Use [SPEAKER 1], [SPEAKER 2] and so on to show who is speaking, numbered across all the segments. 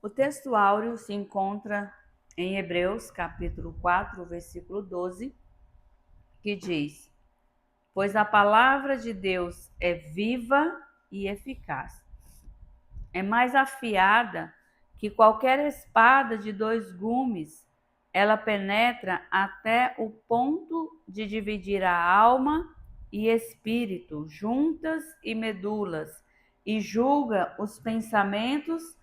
[SPEAKER 1] O texto áureo se encontra em Hebreus, capítulo 4, versículo 12, que diz: Pois a palavra de Deus é viva e eficaz. É mais afiada que qualquer espada de dois gumes. Ela penetra até o ponto de dividir a alma e espírito, juntas e medulas, e julga os pensamentos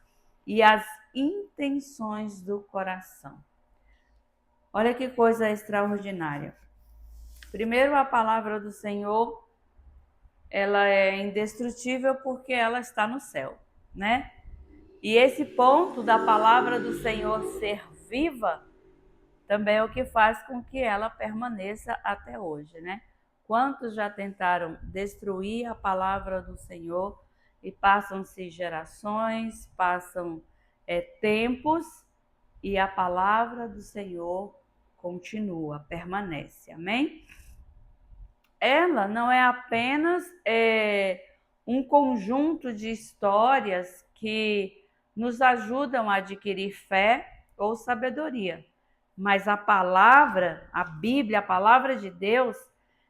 [SPEAKER 1] e as intenções do coração. Olha que coisa extraordinária. Primeiro, a palavra do Senhor, ela é indestrutível porque ela está no céu, né? E esse ponto da palavra do Senhor ser viva também é o que faz com que ela permaneça até hoje, né? Quantos já tentaram destruir a palavra do Senhor e passam-se gerações, passam tempos e a palavra do Senhor continua, permanece, amém? Ela não é apenas um conjunto de histórias que nos ajudam a adquirir fé ou sabedoria, mas a palavra, a Bíblia, a palavra de Deus,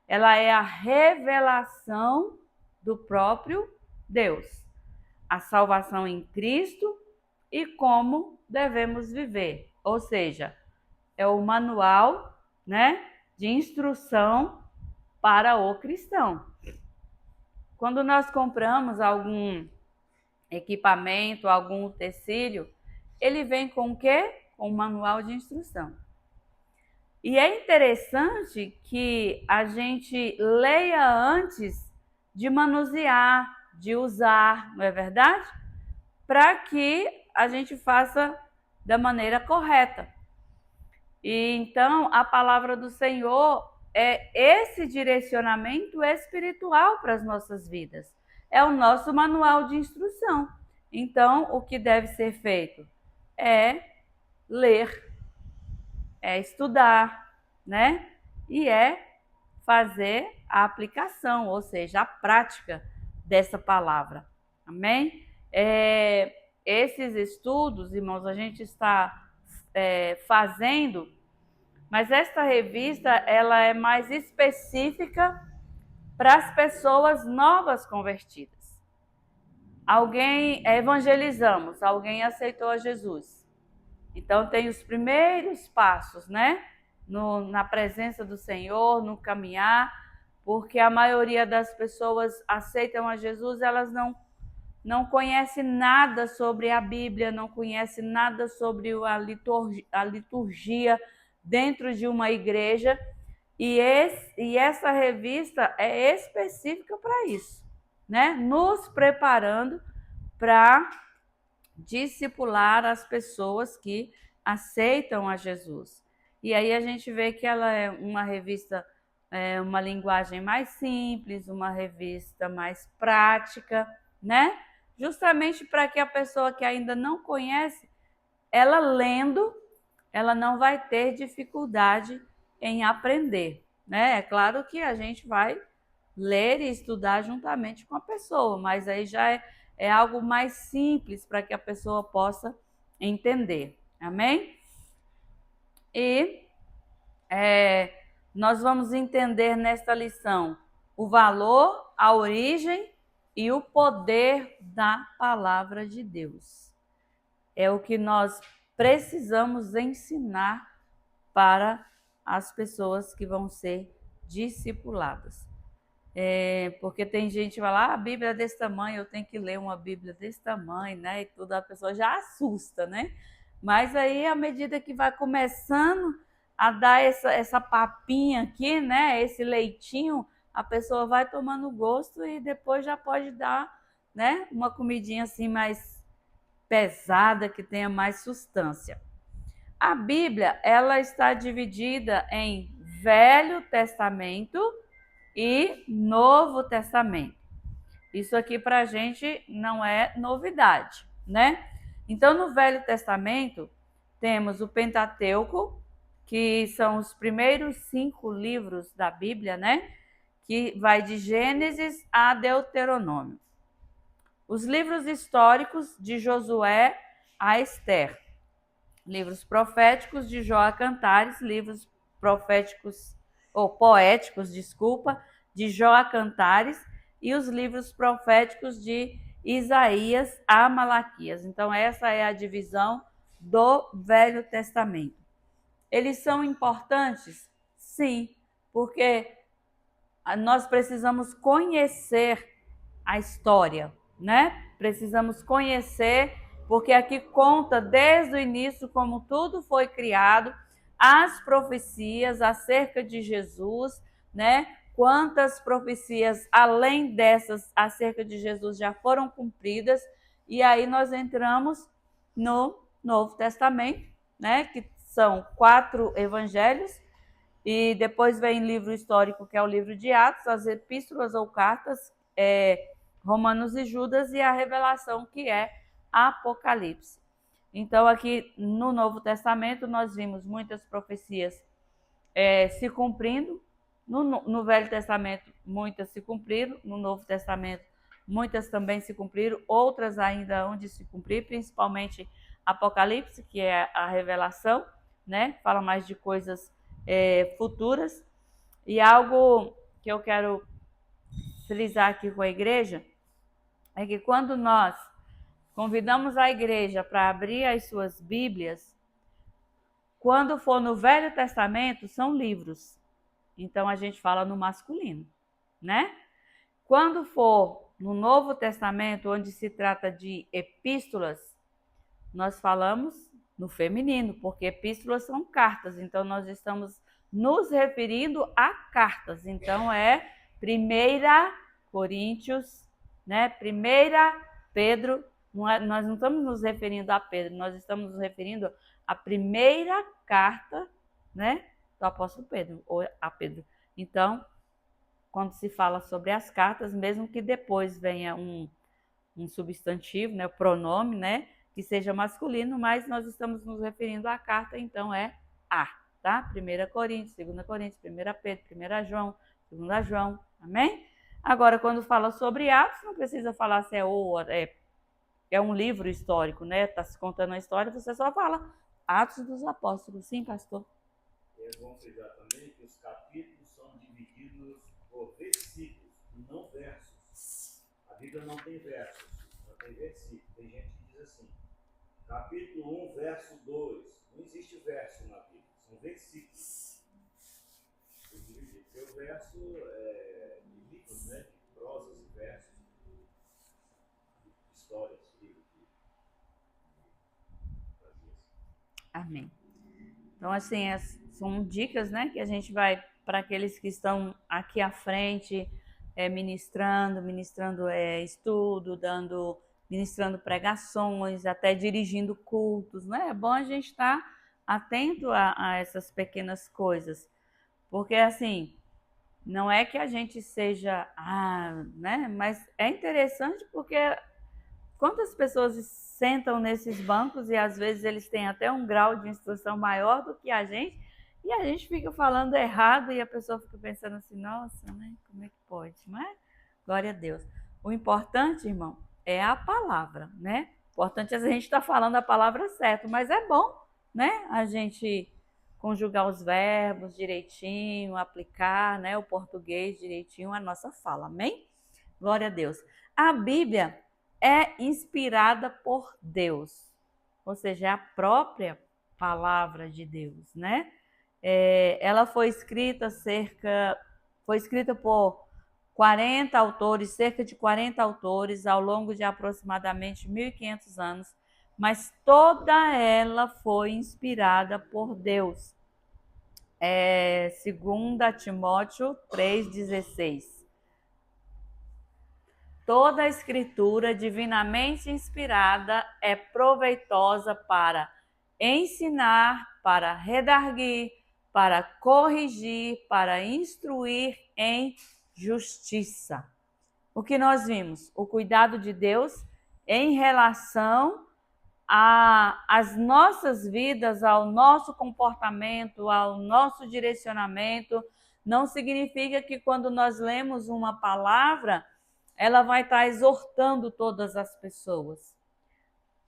[SPEAKER 1] ela é a revelação do próprio Deus, a salvação em Cristo e como devemos viver, ou seja, é o manual, né, de instrução para o cristão. Quando nós compramos algum equipamento, algum utensílio, ele vem com o quê? Com um manual de instrução. E é interessante que a gente leia antes de manusear, de usar, não é verdade? Para que a gente faça da maneira correta. E então a palavra do Senhor é esse direcionamento espiritual para as nossas vidas. É o nosso manual de instrução. Então, o que deve ser feito é ler, é estudar, né? E é fazer a aplicação, ou seja, a prática dessa palavra. Amém? Esses estudos, irmãos, a gente está fazendo, mas esta revista ela é mais específica para as pessoas novas convertidas. Evangelizamos, alguém aceitou a Jesus. Então tem os primeiros passos, né? Na presença do Senhor, no caminhar, porque a maioria das pessoas aceitam a Jesus, elas não conhecem nada sobre a Bíblia, não conhecem nada sobre a liturgia dentro de uma igreja, e essa revista é específica para isso, né? Nos preparando para discipular as pessoas que aceitam a Jesus. E aí a gente vê que ela é uma revista, uma linguagem mais simples, uma revista mais prática, né? Justamente para que a pessoa que ainda não conhece, ela lendo, ela não vai ter dificuldade em aprender, né? É claro que a gente vai ler e estudar juntamente com a pessoa, mas aí já é algo mais simples para que a pessoa possa entender, amém? E nós vamos entender nesta lição o valor, a origem e o poder da palavra de Deus. É o que nós precisamos ensinar para as pessoas que vão ser discipuladas. Porque tem gente que fala, a Bíblia é desse tamanho, eu tenho que ler uma Bíblia desse tamanho, né? E tudo, a pessoa já assusta, né? Mas aí, à medida que vai começando a dar essa papinha aqui, né? Esse leitinho, a pessoa vai tomando gosto e depois já pode dar, né? Uma comidinha assim mais pesada, que tenha mais substância. A Bíblia, ela está dividida em Velho Testamento e Novo Testamento. Isso aqui para a gente não é novidade, né? Então, no Velho Testamento, temos o Pentateuco, que são os primeiros 5 livros da Bíblia, né? Que vai de Gênesis a Deuteronômio. Os livros históricos de Josué a Esther. Livros proféticos de Jó a Cantares, livros proféticos, ou poéticos, desculpa, de Jó a Cantares, e os livros proféticos de Isaías a Malaquias. Então, essa é a divisão do Velho Testamento. Eles são importantes? Sim, porque nós precisamos conhecer a história, né? Precisamos conhecer, porque aqui conta desde o início como tudo foi criado, as profecias acerca de Jesus, né? Quantas profecias, além dessas, acerca de Jesus já foram cumpridas, e aí nós entramos no Novo Testamento, né? Que são 4 evangelhos, e depois vem o livro histórico, que é o livro de Atos, as epístolas ou cartas, Romanos e Judas, e a revelação, que é Apocalipse. Então, aqui no Novo Testamento, nós vimos muitas profecias se cumprindo. No Velho Testamento, muitas se cumpriram. No Novo Testamento, muitas também se cumpriram. Outras ainda hão de se cumprir, principalmente Apocalipse, que é a revelação, né? Fala mais de coisas futuras. E algo que eu quero frisar aqui com a igreja é que quando nós convidamos a igreja para abrir as suas Bíblias, quando for no Velho Testamento, são livros. Então a gente fala no masculino, né? Quando for no Novo Testamento, onde se trata de epístolas, nós falamos no feminino, porque epístolas são cartas, então nós estamos nos referindo a cartas. Então é 1 Coríntios, né? 1 Pedro, nós não estamos nos referindo a Pedro, nós estamos nos referindo à primeira carta, né, do apóstolo Pedro, ou a Pedro. Então, quando se fala sobre as cartas, mesmo que depois venha um substantivo, né, o pronome, né, que seja masculino, mas nós estamos nos referindo à carta, então é a, tá? 1 Coríntios, 2 Coríntios, 1 Pedro, 1 João, 2 João, amém? Agora, quando fala sobre Atos, não precisa falar se é um livro histórico, né? Está se contando a história, você só fala Atos dos Apóstolos. Sim, pastor?
[SPEAKER 2] É bom frisar também que os capítulos são divididos por versículos, não versos. A Bíblia não tem versos, só tem versículos. Tem gente que diz assim, capítulo 1, verso 2. Não existe verso na Bíblia, são versículos. Porque o verso é de livros, né? De prosas e versos, de histórias, livros.
[SPEAKER 1] Amém. Então, assim, são dicas, né, que a gente vai para aqueles que estão aqui à frente, ministrando estudo, ministrando pregações, até dirigindo cultos, né? É bom a gente estar atento a essas pequenas coisas, porque assim, não é que a gente seja, né? Mas é interessante porque quantas pessoas sentam nesses bancos e às vezes eles têm até um grau de instrução maior do que a gente, e a gente fica falando errado e a pessoa fica pensando assim, nossa, né? Como é que pode? Não é? Glória a Deus. O importante, irmão, é a palavra, né? O importante é a gente estar falando a palavra certa, mas é bom, né? A gente conjugar os verbos direitinho, aplicar, né, o português direitinho à nossa fala. Amém? Glória a Deus. A Bíblia é inspirada por Deus, ou seja, é a própria palavra de Deus, né? Ela foi escrita por 40 autores, cerca de 40 autores, ao longo de aproximadamente 1.500 anos, mas toda ela foi inspirada por Deus. 2 Timóteo 3,16. Toda a escritura divinamente inspirada é proveitosa para ensinar, para redarguir, para corrigir, para instruir em justiça. O que nós vimos? O cuidado de Deus em relação às nossas vidas, ao nosso comportamento, ao nosso direcionamento. Não significa que quando nós lemos uma palavra, ela vai estar exortando todas as pessoas.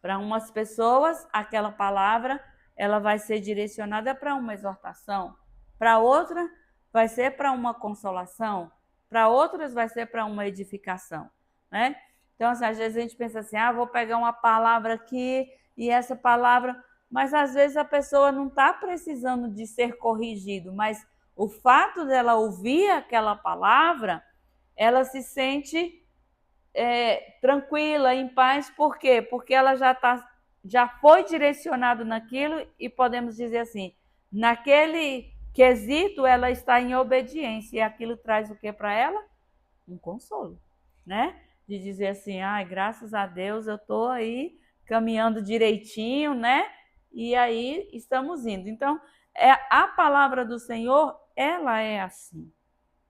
[SPEAKER 1] Para umas pessoas, aquela palavra ela vai ser direcionada para uma exortação, para outra vai ser para uma consolação, para outras vai ser para uma edificação, né? Então, assim, às vezes a gente pensa assim, vou pegar uma palavra aqui e essa palavra, mas às vezes a pessoa não está precisando de ser corrigido, mas o fato dela ouvir aquela palavra, ela se sente tranquila, em paz, por quê? Porque ela já foi direcionado naquilo e podemos dizer assim, naquele quesito ela está em obediência e aquilo traz o que para ela? Um consolo, né? De dizer assim, graças a Deus eu estou aí caminhando direitinho, né? E aí estamos indo. Então, a palavra do Senhor, ela é assim.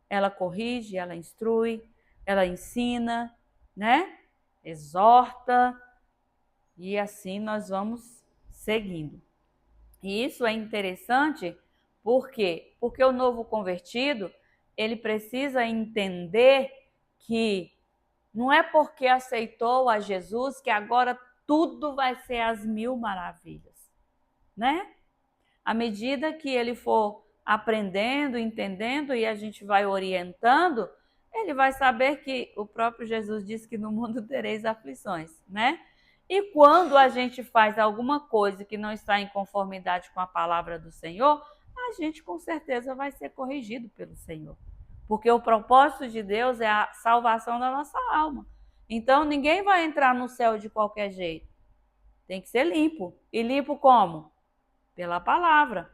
[SPEAKER 1] Ela corrige, ela instrui, ela ensina, né? Exorta, e assim nós vamos seguindo. E isso é interessante, por quê? Porque o novo convertido, ele precisa entender que não é porque aceitou a Jesus que agora tudo vai ser às mil maravilhas, né? À medida que ele for aprendendo, entendendo e a gente vai orientando, ele vai saber que o próprio Jesus disse que no mundo tereis aflições, né? E quando a gente faz alguma coisa que não está em conformidade com a palavra do Senhor, a gente com certeza vai ser corrigido pelo Senhor. Porque o propósito de Deus é a salvação da nossa alma. Então ninguém vai entrar no céu de qualquer jeito. Tem que ser limpo. E limpo como? Pela palavra.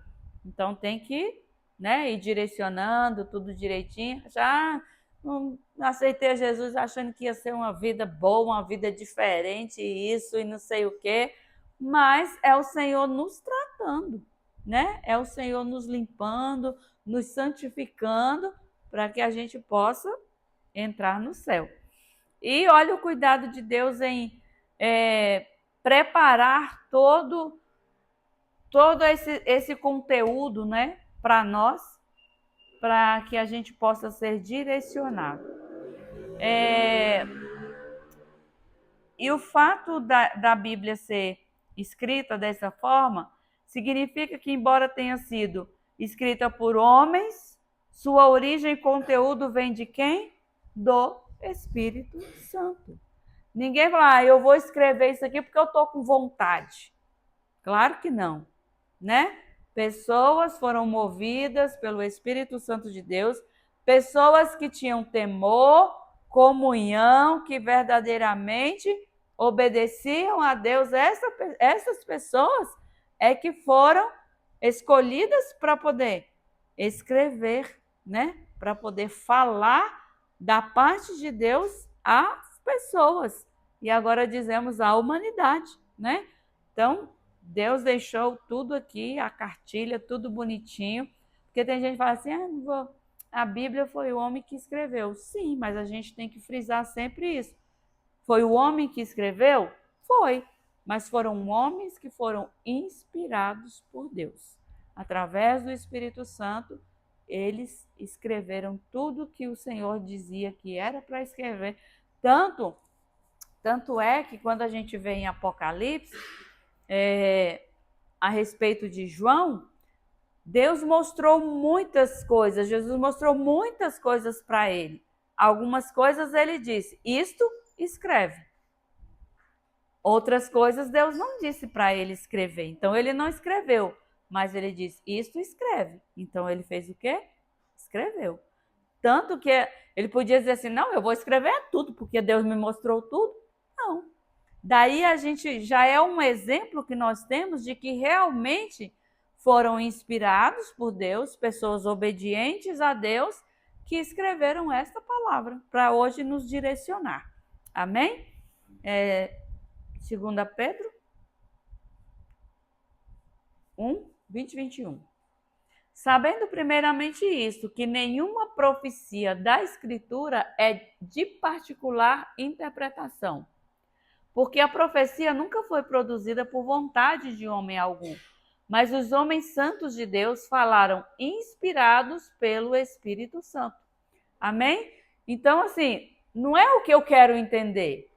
[SPEAKER 1] Então tem que, né, ir direcionando tudo direitinho. Já não aceitei Jesus achando que ia ser uma vida boa, uma vida diferente, isso e não sei o quê. Mas é o Senhor nos tratando, né? É o Senhor nos limpando, nos santificando para que a gente possa entrar no céu. E olha o cuidado de Deus em preparar todo esse conteúdo, né, para nós, para que a gente possa ser direcionado. E o fato da Bíblia ser escrita dessa forma significa que, embora tenha sido escrita por homens, sua origem e conteúdo vem de quem? Do Espírito Santo. Ninguém fala, eu vou escrever isso aqui porque eu estou com vontade. Claro que não, né? Pessoas foram movidas pelo Espírito Santo de Deus, pessoas que tinham temor, comunhão, que verdadeiramente obedeciam a Deus. Essas pessoas é que foram escolhidas para poder escrever, né? Para poder falar da parte de Deus às pessoas. E agora dizemos à humanidade, né? Então, Deus deixou tudo aqui, a cartilha, tudo bonitinho. Porque tem gente que fala assim, não vou. A Bíblia foi o homem que escreveu. Sim, mas a gente tem que frisar sempre isso. Foi o homem que escreveu? Foi. Mas foram homens que foram inspirados por Deus. Através do Espírito Santo, eles escreveram tudo que o Senhor dizia que era para escrever. Tanto é que quando a gente vê em Apocalipse, a respeito de João, Deus mostrou muitas coisas, Jesus mostrou muitas coisas para ele. Algumas coisas ele disse, isto escreve. Outras coisas Deus não disse para ele escrever, então ele não escreveu, mas ele disse, isto escreve. Então ele fez o quê? Escreveu. Tanto que ele podia dizer assim, não, eu vou escrever tudo, porque Deus me mostrou tudo. Não. Daí a gente já é um exemplo que nós temos de que realmente foram inspirados por Deus, pessoas obedientes a Deus, que escreveram esta palavra para hoje nos direcionar. Amém? 2 Pedro 1, 20 e 21. Sabendo primeiramente isto, que nenhuma profecia da Escritura é de particular interpretação, porque a profecia nunca foi produzida por vontade de homem algum, mas os homens santos de Deus falaram inspirados pelo Espírito Santo. Amém? Então, assim, não é o que eu quero entender,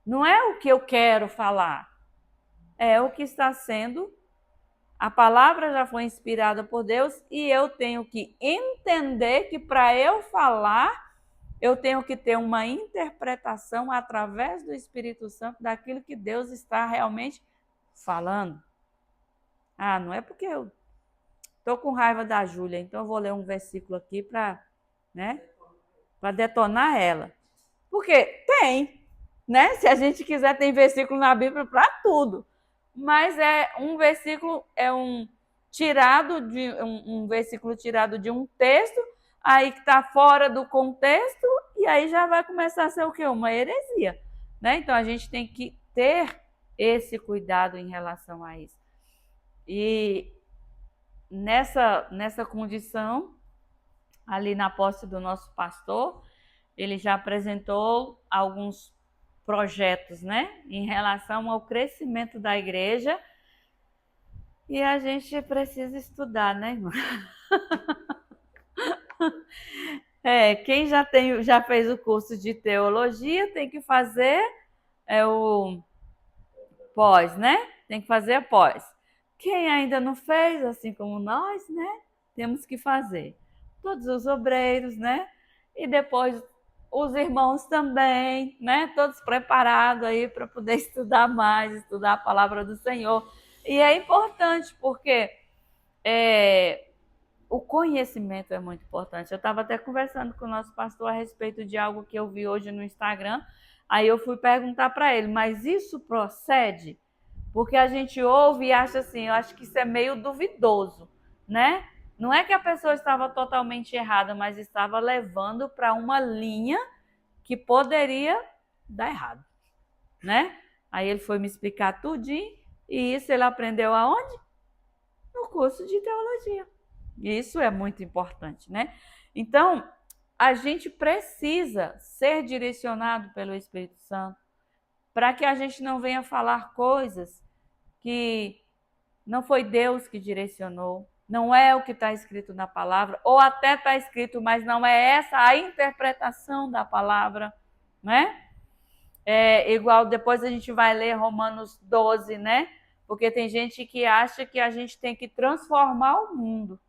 [SPEAKER 1] não é o que eu quero falar, é o que está sendo, a palavra já foi inspirada por Deus e eu tenho que entender que para eu falar, eu tenho que ter uma interpretação através do Espírito Santo daquilo que Deus está realmente falando. Ah, não é porque eu estou com raiva da Júlia, então eu vou ler um versículo aqui para, né, para detonar ela. Porque tem, né? Se a gente quiser, tem versículo na Bíblia para tudo. Mas é um versículo, um versículo tirado de um texto, aí que está fora do contexto, e aí já vai começar a ser o quê? Uma heresia, né? Então a gente tem que ter esse cuidado em relação a isso. E nessa condição, ali na posse do nosso pastor, ele já apresentou alguns projetos, né, em relação ao crescimento da igreja, e a gente precisa estudar, né, irmã? Quem já fez o curso de teologia tem que fazer o pós, né? Tem que fazer pós. Quem ainda não fez, assim como nós, né? Temos que fazer. Todos os obreiros, né? E depois os irmãos também, né? Todos preparados aí para poder estudar mais, estudar a palavra do Senhor. E é importante porque o conhecimento é muito importante. Eu estava até conversando com o nosso pastor a respeito de algo que eu vi hoje no Instagram. Aí eu fui perguntar para ele, mas isso procede? Porque a gente ouve e acha assim, eu acho que isso é meio duvidoso, né? Não é que a pessoa estava totalmente errada, mas estava levando para uma linha que poderia dar errado, né? Aí ele foi me explicar tudinho, e isso ele aprendeu aonde? No curso de teologia. E isso é muito importante, né? Então, a gente precisa ser direcionado pelo Espírito Santo para que a gente não venha falar coisas que não foi Deus que direcionou, não é o que está escrito na palavra, ou até está escrito, mas não é essa a interpretação da palavra, né? Igual depois a gente vai ler Romanos 12, né? Porque tem gente que acha que a gente tem que transformar o mundo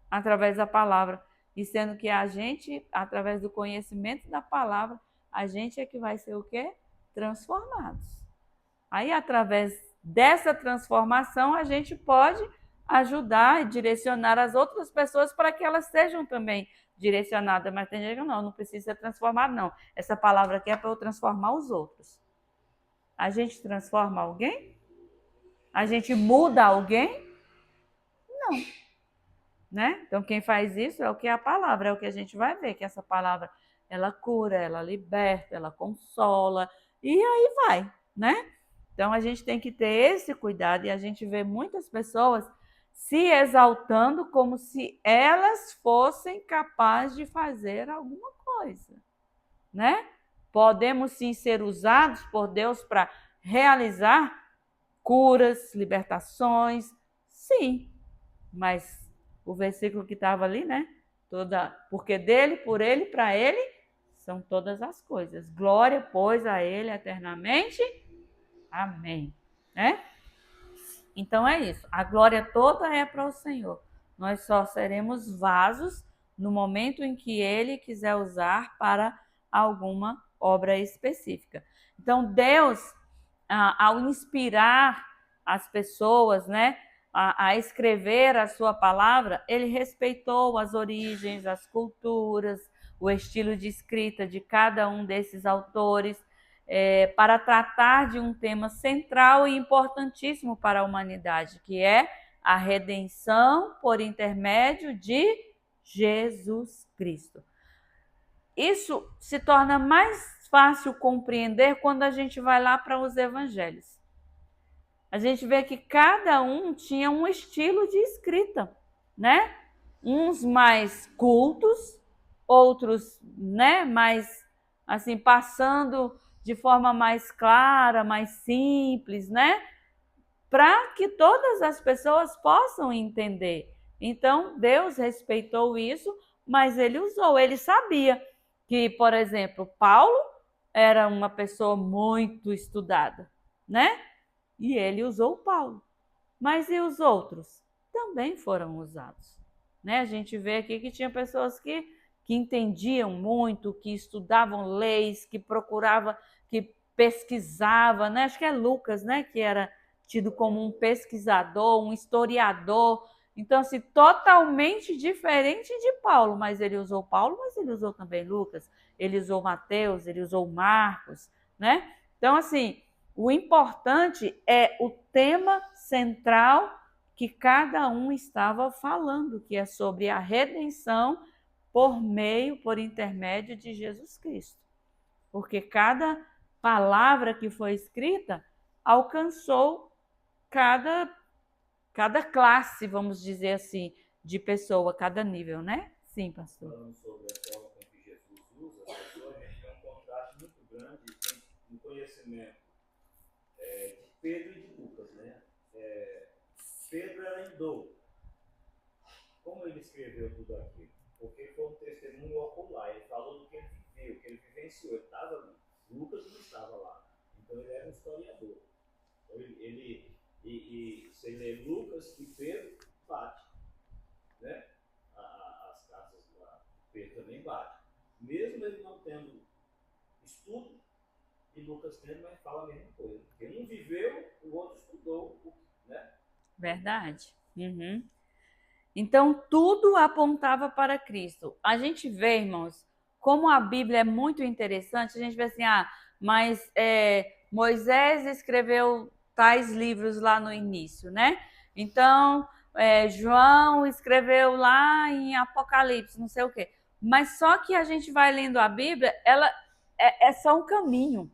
[SPEAKER 1] através da palavra, e sendo que a gente, através do conhecimento da palavra, a gente é que vai ser o quê? Transformados. Aí, através dessa transformação, a gente pode ajudar e direcionar as outras pessoas para que elas sejam também direcionadas. Mas tem gente que não precisa ser transformado, não. Essa palavra aqui é para eu transformar os outros. A gente transforma alguém? A gente muda alguém? Não. Né? Então, quem faz isso é o que é a palavra, é o que a gente vai ver, que essa palavra, ela cura, ela liberta, ela consola, e aí vai, né? Então, a gente tem que ter esse cuidado, e a gente vê muitas pessoas se exaltando como se elas fossem capazes de fazer alguma coisa, né? Podemos sim ser usados por Deus para realizar curas, libertações, sim, mas o versículo que estava ali, né? Porque dele, por ele, para ele, são todas as coisas. Glória, pois, a ele eternamente. Amém. Né? Então é isso. A glória toda é para o Senhor. Nós só seremos vasos no momento em que ele quiser usar para alguma obra específica. Então Deus, ao inspirar as pessoas, né, a escrever a sua palavra, ele respeitou as origens, as culturas, o estilo de escrita de cada um desses autores, para tratar de um tema central e importantíssimo para a humanidade, que é a redenção por intermédio de Jesus Cristo. Isso se torna mais fácil compreender quando a gente vai lá para os evangelhos. A gente vê que cada um tinha um estilo de escrita, né? Uns mais cultos, outros, né, mais assim, passando de forma mais clara, mais simples, né? Para que todas as pessoas possam entender. Então, Deus respeitou isso, mas ele usou, ele sabia que, por exemplo, Paulo era uma pessoa muito estudada, né? e ele usou Paulo. Mas e os outros? Também foram usados. Né? A gente vê aqui que tinha pessoas que entendiam muito, que estudavam leis, que procuravam, que pesquisavam, né? Acho que é Lucas, né? Que era tido como um pesquisador, um historiador. Então, assim, totalmente diferente de Paulo. Mas ele usou Paulo, mas ele usou também Lucas. Ele usou Mateus, ele usou Marcos, né? Então, assim, o importante é o tema central que cada um estava falando, que é sobre a redenção por intermédio de Jesus Cristo. Porque cada palavra que foi escrita alcançou cada classe, vamos dizer assim, de pessoa, cada nível, né? Sim, pastor.
[SPEAKER 2] Falando sobre a forma com que Jesus usa a pessoa, a gente tem um contraste muito grande no conhecimento de Pedro e de Lucas, né? Pedro era idoso. Como ele escreveu tudo aquilo? Porque foi um testemunho ocular. Ele falou do que ele viveu, que ele vivenciou. Ele estava ali. Lucas não estava lá. Então ele era um historiador. Então, e você lê Lucas e Pedro, bate. Né? As cartas lá, Pedro também bate. Mesmo ele não tendo estudo, e Lucas tendo, mas fala a mesma coisa. Porque um viveu, o outro estudou, né?
[SPEAKER 1] Verdade. Uhum. Então, tudo apontava para Cristo. A gente vê, irmãos, como a Bíblia é muito interessante. A gente vê assim, mas Moisés escreveu tais livros lá no início, né? Então, João escreveu lá em Apocalipse, não sei o quê. Mas só que a gente vai lendo a Bíblia, ela é só um caminho.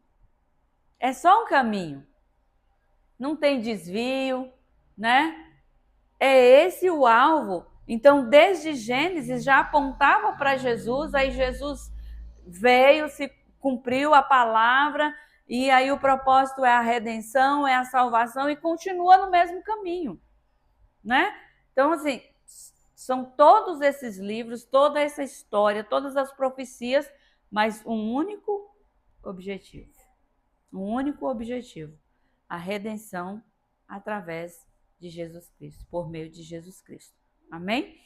[SPEAKER 1] É só um caminho. Não tem desvio, né? É esse o alvo. Então, desde Gênesis já apontava para Jesus, aí Jesus veio, se cumpriu a palavra, e aí o propósito é a redenção, é a salvação, e continua no mesmo caminho, né? Então, assim, são todos esses livros, toda essa história, todas as profecias, mas um único objetivo. Um único objetivo: a redenção através de Jesus Cristo, por meio de Jesus Cristo. Amém?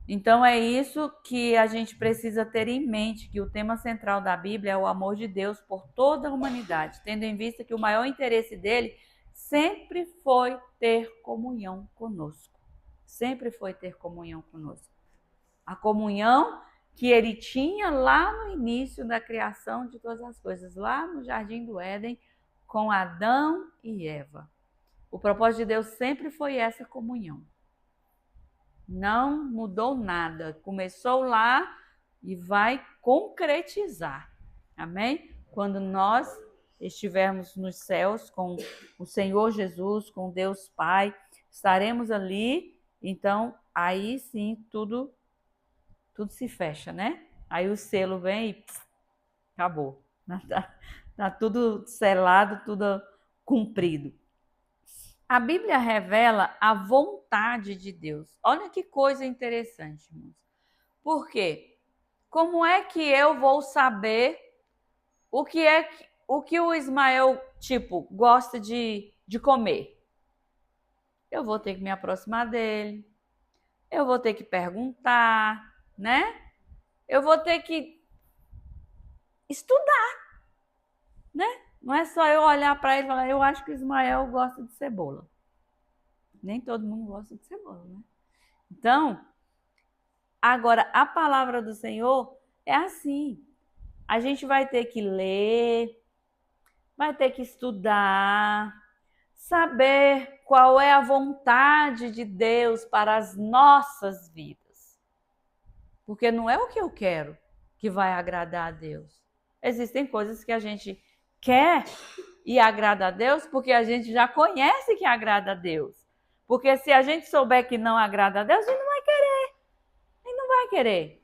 [SPEAKER 1] Então é isso que a gente precisa ter em mente, que o tema central da Bíblia é o amor de Deus por toda a humanidade, tendo em vista que o maior interesse dele sempre foi ter comunhão conosco. Sempre foi ter comunhão conosco. A comunhão que ele tinha lá no início da criação de todas as coisas, lá no Jardim do Éden, com Adão e Eva. O propósito de Deus sempre foi essa comunhão. Não mudou nada. Começou lá e vai concretizar. Amém? Quando nós estivermos nos céus com o Senhor Jesus, com Deus Pai, estaremos ali, então aí sim tudo se fecha, né? Aí o selo vem e acabou. Tá tudo selado, tudo cumprido. A Bíblia revela a vontade de Deus. Olha que coisa interessante, irmãos. Por quê? Como é que eu vou saber o que o Ismael, gosta de comer? Eu vou ter que me aproximar dele. Eu vou ter que perguntar, né? Eu vou ter que estudar, né? Não é só eu olhar para ele e falar, eu acho que o Ismael gosta de cebola. Nem todo mundo gosta de cebola, né? Então, agora, a palavra do Senhor é assim. A gente vai ter que ler, vai ter que estudar, saber qual é a vontade de Deus para as nossas vidas. Porque não é o que eu quero que vai agradar a Deus. Existem coisas que a gente quer e agrada a Deus porque a gente já conhece que agrada a Deus. Porque se a gente souber que não agrada a Deus, a gente não vai querer. A gente não vai querer,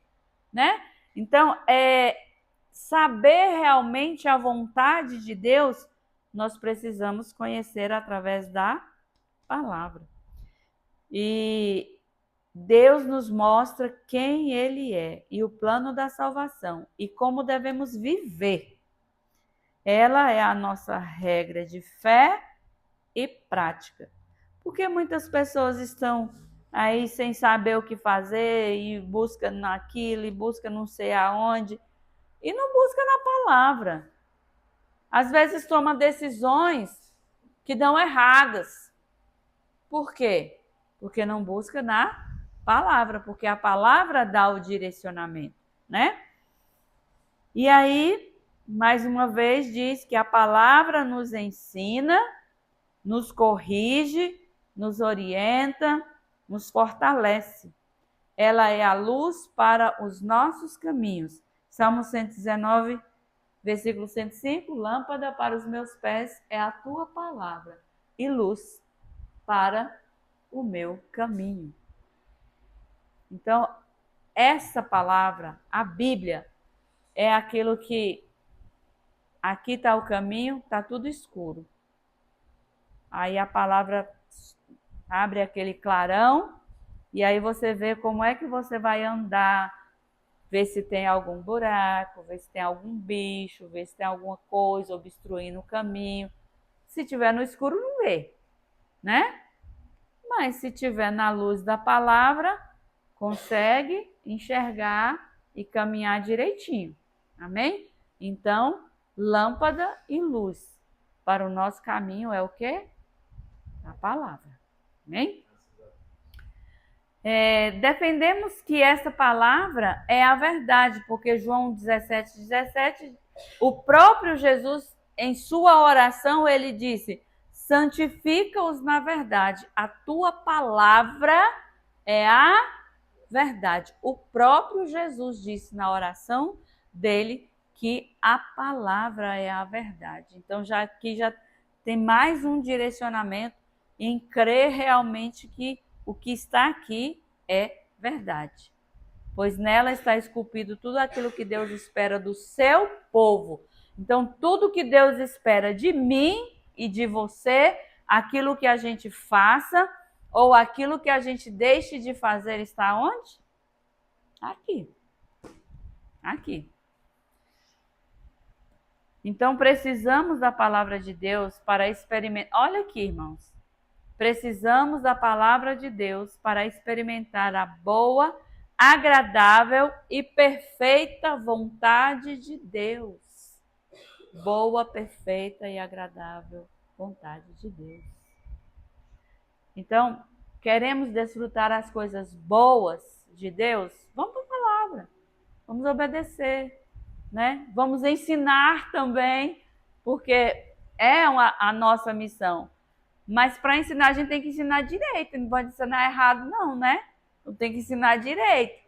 [SPEAKER 1] né? Então, saber realmente a vontade de Deus, nós precisamos conhecer através da palavra. E Deus nos mostra quem Ele é e o plano da salvação e como devemos viver. Ela é a nossa regra de fé e prática. Porque muitas pessoas estão aí sem saber o que fazer e busca naquilo e busca não sei aonde e não busca na palavra. Às vezes toma decisões que dão erradas. Por quê? Porque não busca na palavra, porque a palavra dá o direcionamento, né? E aí, mais uma vez, diz que a palavra nos ensina, nos corrige, nos orienta, nos fortalece. Ela é a luz para os nossos caminhos. Salmo 119, versículo 105, lâmpada para os meus pés é a tua palavra e luz para o meu caminho. Então, essa palavra, a Bíblia, é aquilo que aqui está o caminho, está tudo escuro. Aí a palavra abre aquele clarão e aí você vê como é que você vai andar, ver se tem algum buraco, ver se tem algum bicho, ver se tem alguma coisa obstruindo o caminho. Se tiver no escuro, não vê, né? Mas se tiver na luz da palavra, consegue enxergar e caminhar direitinho. Amém? Então, lâmpada e luz para o nosso caminho é o quê? A palavra. Amém? Defendemos que essa palavra é a verdade, porque João 17, o próprio Jesus, em sua oração, ele disse: santifica-os na verdade, a tua palavra é a verdade. O próprio Jesus disse na oração dele que a palavra é a verdade. Então, aqui já tem mais um direcionamento em crer realmente que o que está aqui é verdade. Pois nela está esculpido tudo aquilo que Deus espera do seu povo. Então, tudo que Deus espera de mim e de você, aquilo que a gente faça ou aquilo que a gente deixe de fazer, está onde? Aqui. Aqui. Então, precisamos da palavra de Deus para experimentar. Olha aqui, irmãos. Precisamos da palavra de Deus para experimentar a boa, agradável e perfeita vontade de Deus. Boa, perfeita e agradável vontade de Deus. Então, queremos desfrutar as coisas boas de Deus? Vamos para a palavra. Vamos obedecer, né? Vamos ensinar também, porque é a nossa missão. Mas para ensinar, a gente tem que ensinar direito, não pode ensinar errado não, né? Não tem que ensinar direito.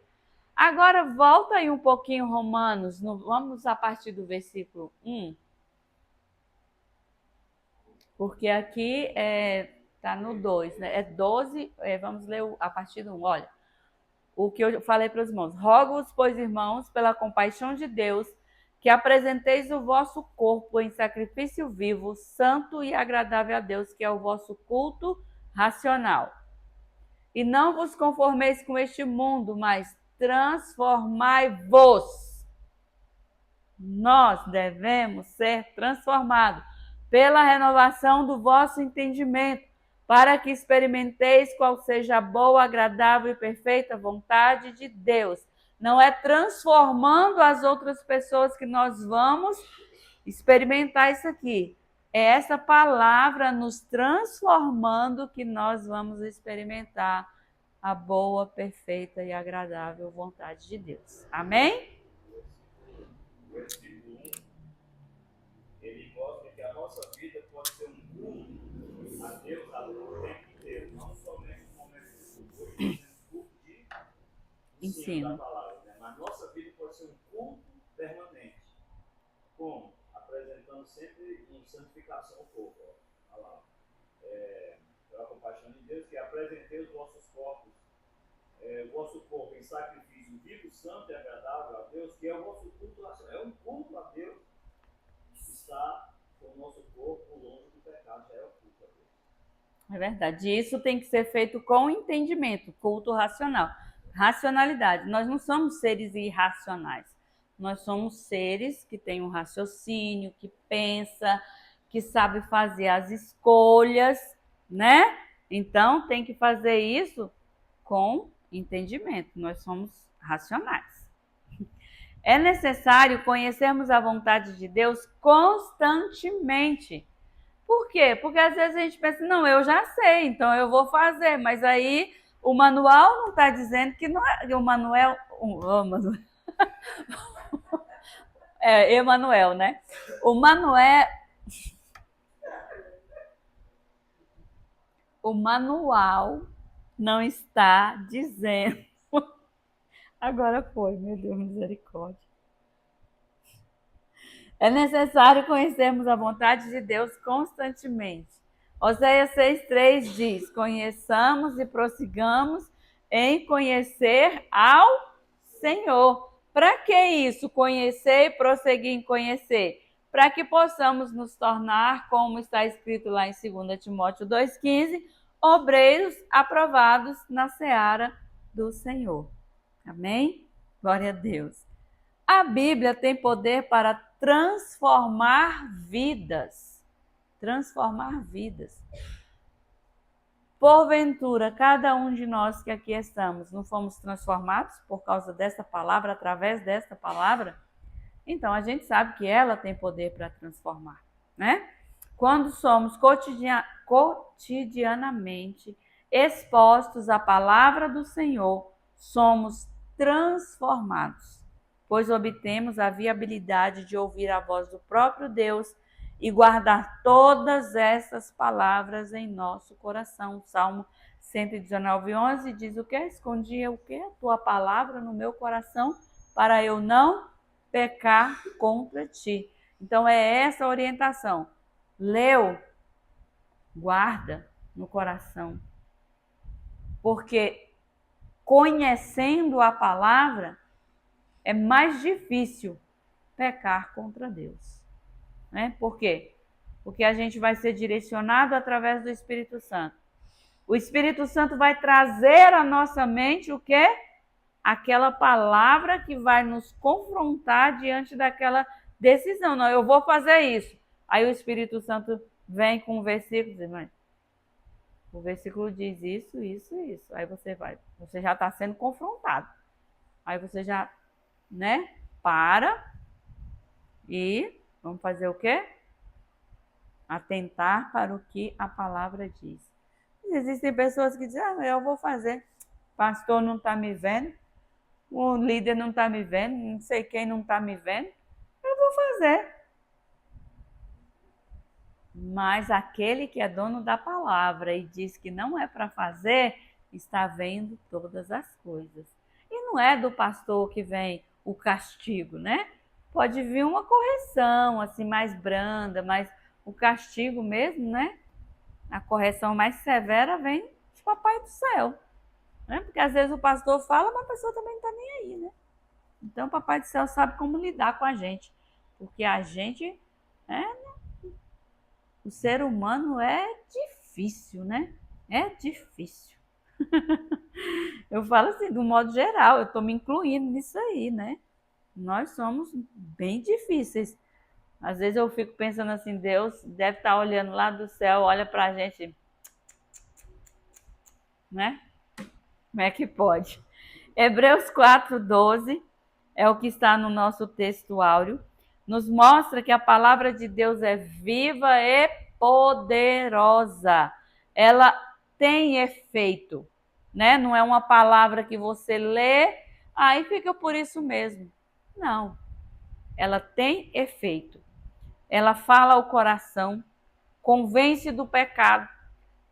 [SPEAKER 1] Agora, volta aí um pouquinho, Romanos, vamos a partir do versículo 1. Porque aqui está no 2, né? É 12, vamos ler a partir do 1, olha. O que eu falei para os irmãos. Rogo-vos, pois, irmãos, pela compaixão de Deus, que apresenteis o vosso corpo em sacrifício vivo, santo e agradável a Deus, que é o vosso culto racional. E não vos conformeis com este mundo, mas transformai-vos. Nós devemos ser transformados pela renovação do vosso entendimento, para que experimenteis qual seja a boa, agradável e perfeita vontade de Deus. Não é transformando as outras pessoas que nós vamos experimentar isso aqui. É essa palavra nos transformando que nós vamos experimentar a boa, perfeita e agradável vontade de Deus. Amém?
[SPEAKER 2] O versículo 1, ele mostra que a nossa vida pode ser um culto a Deus o tempo inteiro, não somente no momento de culto de ensino da palavra, né? Mas nossa vida pode ser um culto permanente. Como? Apresentando sempre em santificação o corpo. Olha lá. Pela compaixão de Deus, que apresentei os vossos corpos, o vosso corpo em sacrifício vivo, santo e agradável a Deus, que é o vosso culto racional. É um culto a Deus que está com o nosso corpo longe do pecado, já é o culto a Deus.
[SPEAKER 1] É verdade. Isso tem que ser feito com entendimento, culto racional. Racionalidade. Nós não somos seres irracionais. Nós somos seres que têm um raciocínio, que pensa, que sabe fazer as escolhas, né? Então, tem que fazer isso com entendimento. Nós somos racionais. É necessário conhecermos a vontade de Deus constantemente. Por quê? Porque às vezes a gente pensa, não, eu já sei, então eu vou fazer, mas aí o manual não está dizendo que não é. O Manuel. Emanuel, né? O manual não está dizendo. Agora foi, meu Deus, misericórdia. É necessário conhecermos a vontade de Deus constantemente. Oséias 6,3 diz: conheçamos e prossigamos em conhecer ao Senhor. Para que isso? Conhecer e prosseguir em conhecer? Para que possamos nos tornar, como está escrito lá em 2 Timóteo 2,15, obreiros aprovados na seara do Senhor. Amém? Glória a Deus. A Bíblia tem poder para transformar vidas. Transformar vidas. Porventura, cada um de nós que aqui estamos, não fomos transformados por causa desta palavra, através desta palavra? Então, a gente sabe que ela tem poder para transformar, né? Quando somos cotidianamente expostos à palavra do Senhor, somos transformados, pois obtemos a viabilidade de ouvir a voz do próprio Deus e guardar todas essas palavras em nosso coração. Salmo 119:11 diz o que? Escondi o que? A tua palavra no meu coração para eu não pecar contra ti. Então é essa a orientação. Leu, guarda no coração. Porque conhecendo a palavra é mais difícil pecar contra Deus. Né? Por quê? Porque a gente vai ser direcionado através do Espírito Santo. O Espírito Santo vai trazer à nossa mente o quê? Aquela palavra que vai nos confrontar diante daquela decisão. Não, eu vou fazer isso. Aí o Espírito Santo vem com um versículo e diz, mas o versículo diz isso, isso, isso. Aí você já está sendo confrontado. Aí você já, né, para e vamos fazer o quê? Atentar para o que a palavra diz. Existem pessoas que dizem, eu vou fazer. O pastor não está me vendo, o líder não está me vendo, não sei quem não está me vendo, eu vou fazer. Mas aquele que é dono da palavra e diz que não é para fazer, está vendo todas as coisas. E não é do pastor que vem o castigo, né? Pode vir uma correção, assim, mais branda, mas o castigo mesmo, né? A correção mais severa vem de Papai do Céu. Né? Porque às vezes o pastor fala, mas a pessoa também não está nem aí, né? Então o Papai do Céu sabe como lidar com a gente. Porque a gente, o ser humano é difícil, né? É difícil. Eu falo assim, do modo geral, eu estou me incluindo nisso aí, né? Nós somos bem difíceis. Às vezes eu fico pensando assim, Deus deve estar olhando lá do céu, olha pra gente, né? Como é que pode? Hebreus 4:12 é o que está no nosso texto áureo. Nos mostra que a palavra de Deus é viva e poderosa. Ela tem efeito, né? Não é uma palavra que você lê, aí fica por isso mesmo. Não. Ela tem efeito. Ela fala ao coração, convence do pecado,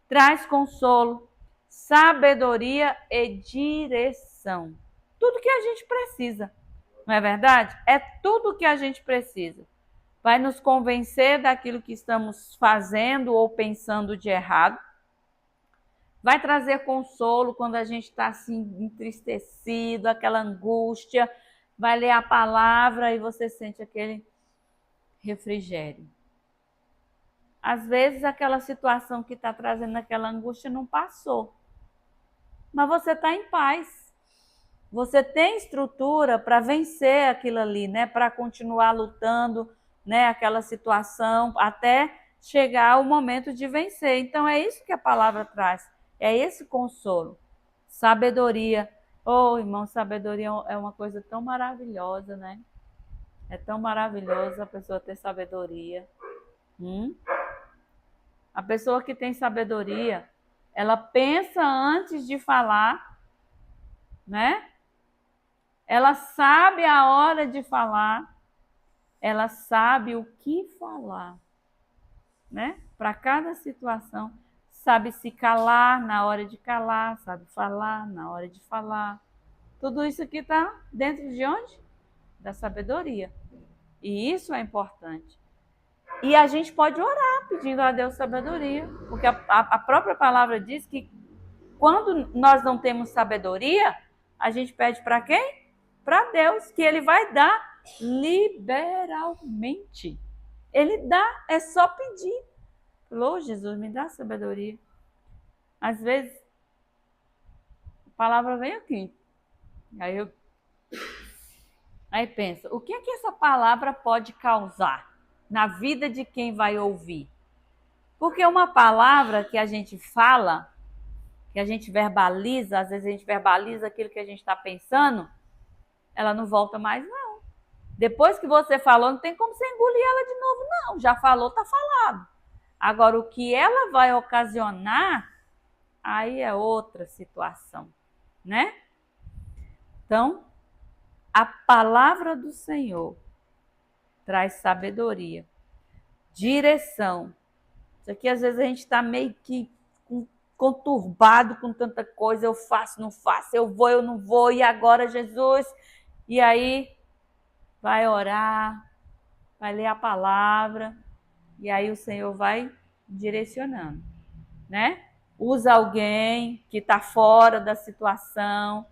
[SPEAKER 1] traz consolo, sabedoria e direção. Tudo que a gente precisa, não é verdade? É tudo que a gente precisa. Vai nos convencer daquilo que estamos fazendo ou pensando de errado. Vai trazer consolo quando a gente está assim entristecido, aquela angústia. Vai ler a palavra e você sente aquele refrigério. Às vezes aquela situação que está trazendo aquela angústia não passou. Mas você está em paz. você tem estrutura para vencer aquilo ali, né? Para continuar lutando, né? Aquela situação até chegar o momento de vencer. Então é isso que a palavra traz. É esse consolo. Sabedoria. Oh, irmão, sabedoria é uma coisa tão maravilhosa, né? É tão maravilhoso a pessoa ter sabedoria. A pessoa que tem sabedoria, ela pensa antes de falar, né? Ela sabe a hora de falar, ela sabe o que falar, né? Para cada situação, sabe se calar na hora de calar, sabe falar na hora de falar. Tudo isso aqui está dentro de onde? Da sabedoria. E isso é importante. E a gente pode orar pedindo a Deus sabedoria, porque a própria palavra diz que quando nós não temos sabedoria, a gente pede para quem? Para Deus, que Ele vai dar liberalmente. Ele dá, é só pedir. Falou, Jesus, me dá sabedoria. Às vezes, a palavra vem aqui. Aí pensa, o que é que essa palavra pode causar na vida de quem vai ouvir? Porque uma palavra que a gente fala, que a gente verbaliza, às vezes a gente verbaliza aquilo que a gente está pensando, ela não volta mais, não. Depois que você falou, não tem como você engolir ela de novo, não. Já falou, está falado. Agora, o que ela vai ocasionar, aí é outra situação, né? Então, a palavra do Senhor traz sabedoria, direção. Isso aqui, às vezes, a gente está meio que conturbado com tanta coisa. Eu faço, não faço, eu vou, eu não vou, e agora, Jesus? E aí, vai orar, vai ler a palavra, e aí o Senhor vai direcionando, né? Usa alguém que está fora da situação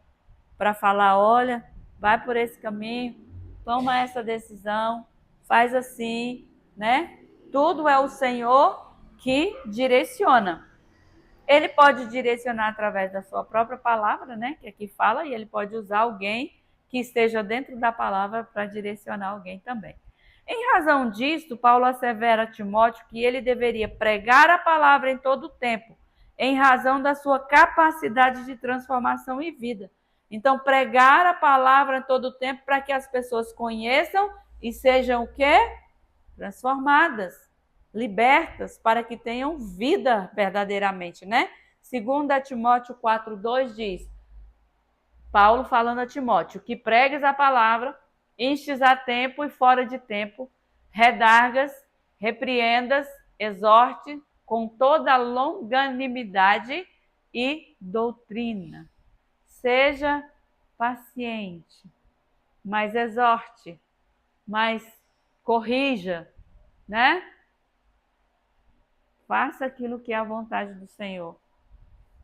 [SPEAKER 1] para falar, olha, vai por esse caminho, toma essa decisão, faz assim, né? Tudo é o Senhor que direciona. Ele pode direcionar através da sua própria palavra, né? Que aqui fala, e ele pode usar alguém que esteja dentro da palavra para direcionar alguém também. Em razão disto, Paulo assevera a Timóteo que ele deveria pregar a palavra em todo o tempo, em razão da sua capacidade de transformação e vida. Então, pregar a palavra em todo o tempo para que as pessoas conheçam e sejam o quê? Transformadas, libertas, para que tenham vida verdadeiramente, né? 2 Timóteo 4,2 diz, Paulo falando a Timóteo, que pregues a palavra, instes a tempo e fora de tempo, redargas, repreendas, exorte com toda longanimidade e doutrina. Seja paciente, mas exorte, mas corrija, né? Faça aquilo que é a vontade do Senhor.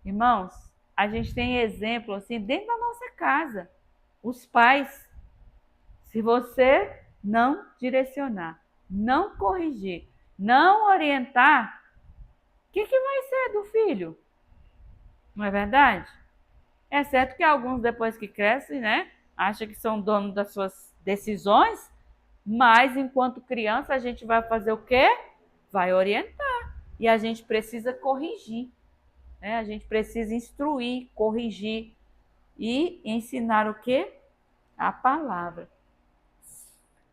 [SPEAKER 1] Irmãos, a gente tem exemplo assim dentro da nossa casa. Os pais, se você não direcionar, não corrigir, não orientar, o que vai ser do filho? Não é verdade? É certo que alguns depois que crescem, né, acham que são donos das suas decisões, mas enquanto criança a gente vai fazer o quê? Vai orientar. E a gente precisa corrigir, né? A gente precisa instruir, corrigir e ensinar o quê? A palavra.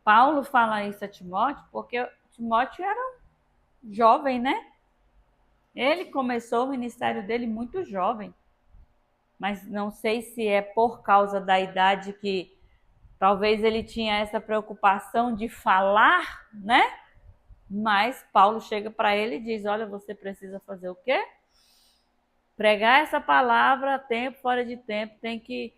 [SPEAKER 1] Paulo fala isso a Timóteo porque Timóteo era um jovem, né? Ele começou o ministério dele muito jovem, mas não sei se é por causa da idade que talvez ele tinha essa preocupação de falar, né? Mas Paulo chega para ele e diz, olha, você precisa fazer o quê? Pregar essa palavra tempo, fora de tempo, tem que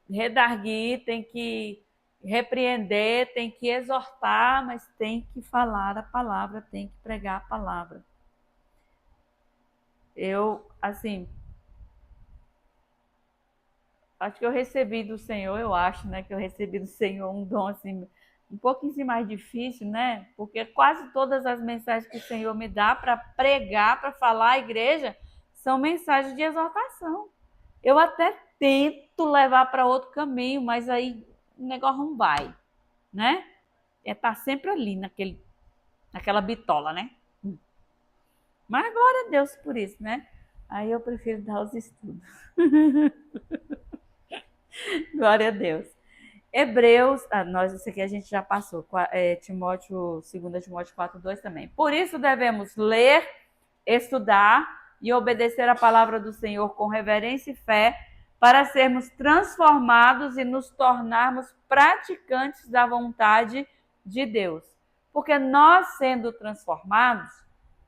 [SPEAKER 1] redarguir, tem que repreender, tem que exortar, mas tem que falar a palavra, tem que pregar a palavra. Eu, assim, acho que eu recebi do Senhor, né, que eu recebi do Senhor um dom, assim, um pouquinho mais difícil, né, porque quase todas as mensagens que o Senhor me dá para pregar, para falar à igreja, são mensagens de exortação. Eu até tento levar para outro caminho, mas aí o negócio não vai, né? Tá sempre ali naquela bitola, né? Mas glória a Deus por isso, né? Aí eu prefiro dar os estudos. Glória a Deus. Hebreus, isso aqui a gente já passou, Timóteo, 2 Timóteo 4:2 também. Por isso devemos ler, estudar e obedecer a palavra do Senhor com reverência e fé, para sermos transformados e nos tornarmos praticantes da vontade de Deus. Porque nós, sendo transformados,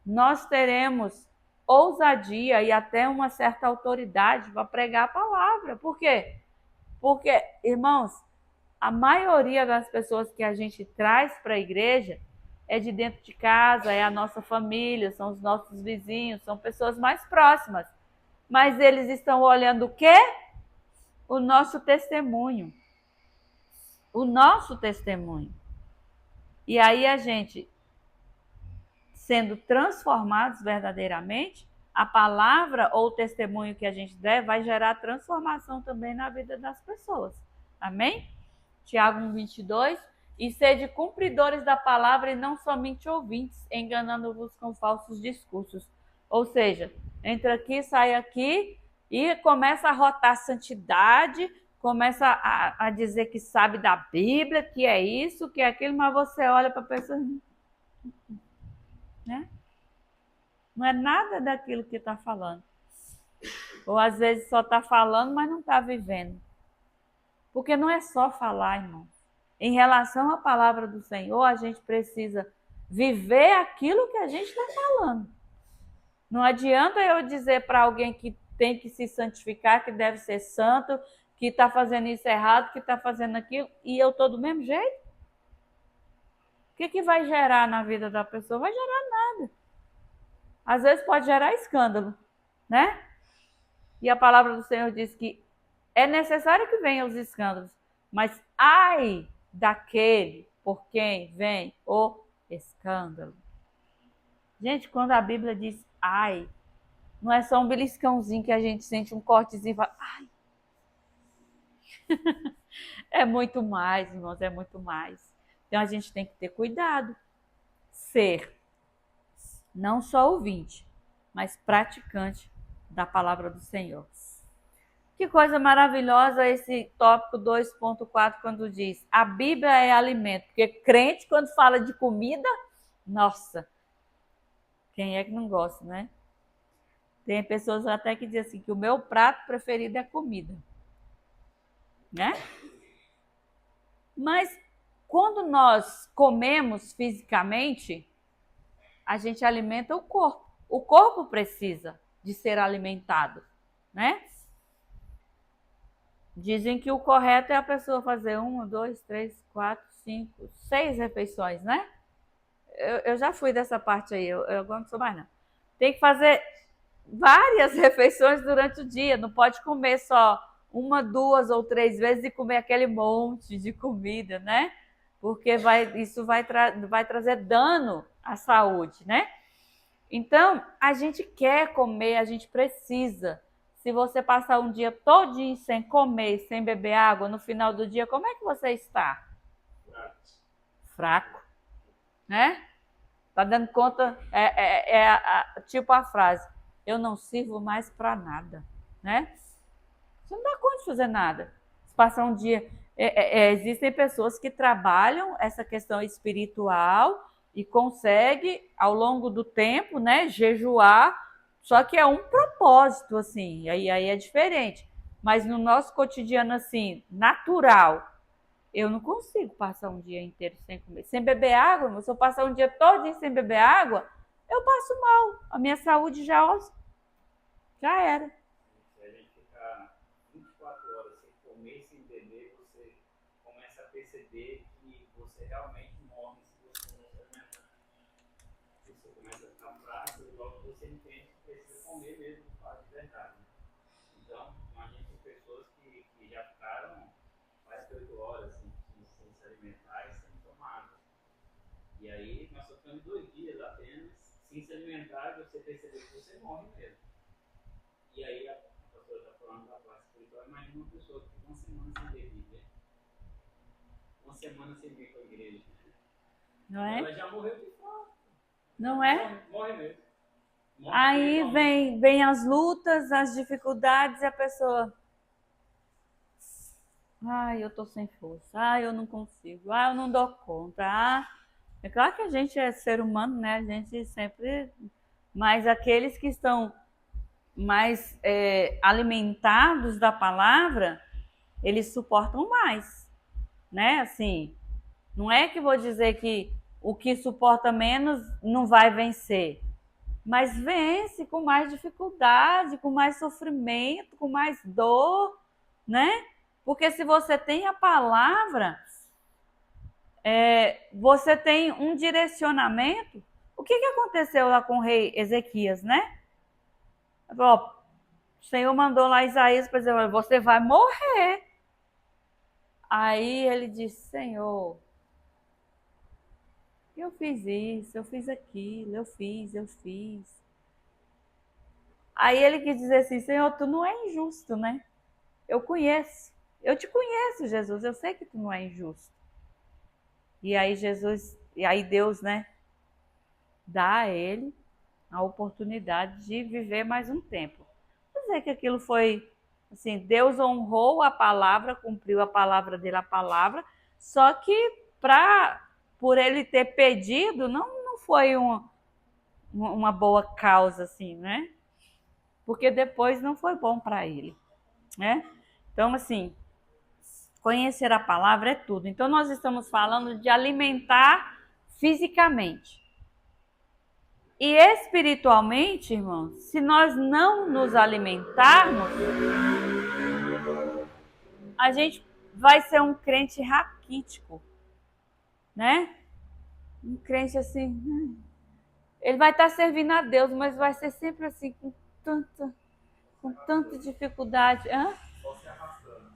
[SPEAKER 1] nós teremos ousadia e até uma certa autoridade para pregar a palavra. Por quê? Porque, irmãos, a maioria das pessoas que a gente traz para a igreja é de dentro de casa, é a nossa família, são os nossos vizinhos, são pessoas mais próximas. Mas eles estão olhando o quê? O nosso testemunho. O nosso testemunho. E aí a gente, sendo transformados verdadeiramente, a palavra ou o testemunho que a gente der vai gerar transformação também na vida das pessoas. Amém? Tiago 1:22, e sede cumpridores da palavra e não somente ouvintes, enganando-vos com falsos discursos. Ou seja, entra aqui, sai aqui e começa a rotar santidade, começa a dizer que sabe da Bíblia, que é isso, que é aquilo, mas você olha para a pessoa, né? Não é nada daquilo que está falando. Ou às vezes só está falando, mas não está vivendo. Porque não é só falar, irmão. Em relação à palavra do Senhor, a gente precisa viver aquilo que a gente está falando. Não adianta eu dizer para alguém que tem que se santificar, que deve ser santo, que está fazendo isso errado, que está fazendo aquilo, e eu estou do mesmo jeito. O que vai gerar na vida da pessoa? Vai gerar nada. Às vezes pode gerar escândalo, né? E a palavra do Senhor diz que é necessário que venham os escândalos, mas ai daquele por quem vem o escândalo. Gente, quando a Bíblia diz ai, não é só um beliscãozinho que a gente sente um cortezinho e fala ai. É muito mais, irmãos, é muito mais. Então a gente tem que ter cuidado. Ser não só ouvinte, mas praticante da palavra do Senhor. Que coisa maravilhosa esse tópico 2.4 quando diz a Bíblia é alimento. Porque crente, quando fala de comida, nossa, quem é que não gosta, né? Tem pessoas até que dizem assim, que o meu prato preferido é comida, né? Mas quando nós comemos fisicamente, a gente alimenta o corpo. O corpo precisa de ser alimentado, né? Dizem que o correto é a pessoa fazer 1, 2, 3, 4, 5, 6 refeições, né? Eu já fui dessa parte aí, eu agora não sou mais não. Tem que fazer várias refeições durante o dia, não pode comer só 1, 2 ou 3 vezes e comer aquele monte de comida, né? Porque isso vai trazer dano à saúde, né? Então, a gente quer comer, a gente precisa. Se você passar um dia todinho sem comer, sem beber água, no final do dia, como é que você está? Fraco, né? Tá dando conta, tipo a frase, eu não sirvo mais para nada, né? Você não dá conta de fazer nada. Se passar um dia, existem pessoas que trabalham essa questão espiritual e conseguem, ao longo do tempo, né, jejuar, só que é um propósito, assim, aí é diferente. Mas no nosso cotidiano, assim, natural, eu não consigo passar um dia inteiro sem comer. Sem beber água, se eu passar um dia todo sem beber água, eu passo mal. A minha saúde já era.
[SPEAKER 2] Se a gente ficar 24 horas sem comer e sem beber, você começa a perceber que você realmente morre se você não se alimentar. Você começa a ficar fraco e logo você entende que precisa comer mesmo, de verdade. Então, imagine pessoas que já ficaram mais de 8 horas sem se alimentar e sem tomar água. E aí nós só ficamos 2 dias apenas sem se alimentar e você perceber que você morre mesmo. E aí a pastora está falando da parte espiritual, imagina uma pessoa que fica uma semana sem ver Bíblia. Uma semana sem vir para a igreja.
[SPEAKER 1] Não é?
[SPEAKER 2] Ela já morreu de fome.
[SPEAKER 1] Não é?
[SPEAKER 2] Morre mesmo. Morre
[SPEAKER 1] Aí vem as lutas, as dificuldades e a pessoa... Ai, eu tô sem força. Ai, eu não consigo. Ai, eu não dou conta. Ah, é claro que a gente é ser humano, né? A gente sempre... Mas aqueles que estão mais alimentados da palavra, eles suportam mais, né? Assim, não é que vou dizer que o que suporta menos não vai vencer, mas vence com mais dificuldade, com mais sofrimento, com mais dor, né? Porque se você tem a palavra, você tem um direcionamento. O que aconteceu lá com o rei Ezequias, né? O Senhor mandou lá Isaías para dizer, você vai morrer. Aí ele disse, Senhor, eu fiz isso, eu fiz aquilo, eu fiz. Aí ele quis dizer assim, Senhor, tu não é injusto, né? Eu te conheço, Jesus, eu sei que tu não é injusto. E aí Deus, né, dá a ele a oportunidade de viver mais um tempo. Quer dizer que aquilo foi, assim, Deus honrou a palavra, cumpriu a palavra dele, a palavra, só que por ele ter pedido, não foi uma boa causa, assim, né? Porque depois não foi bom para ele, né? Então, assim, conhecer a palavra é tudo. Então, nós estamos falando de alimentar fisicamente. E espiritualmente, irmãos, se nós não nos alimentarmos, a gente vai ser um crente raquítico, né? Um crente assim, ele vai estar servindo a Deus, mas vai ser sempre assim, com tanta dificuldade.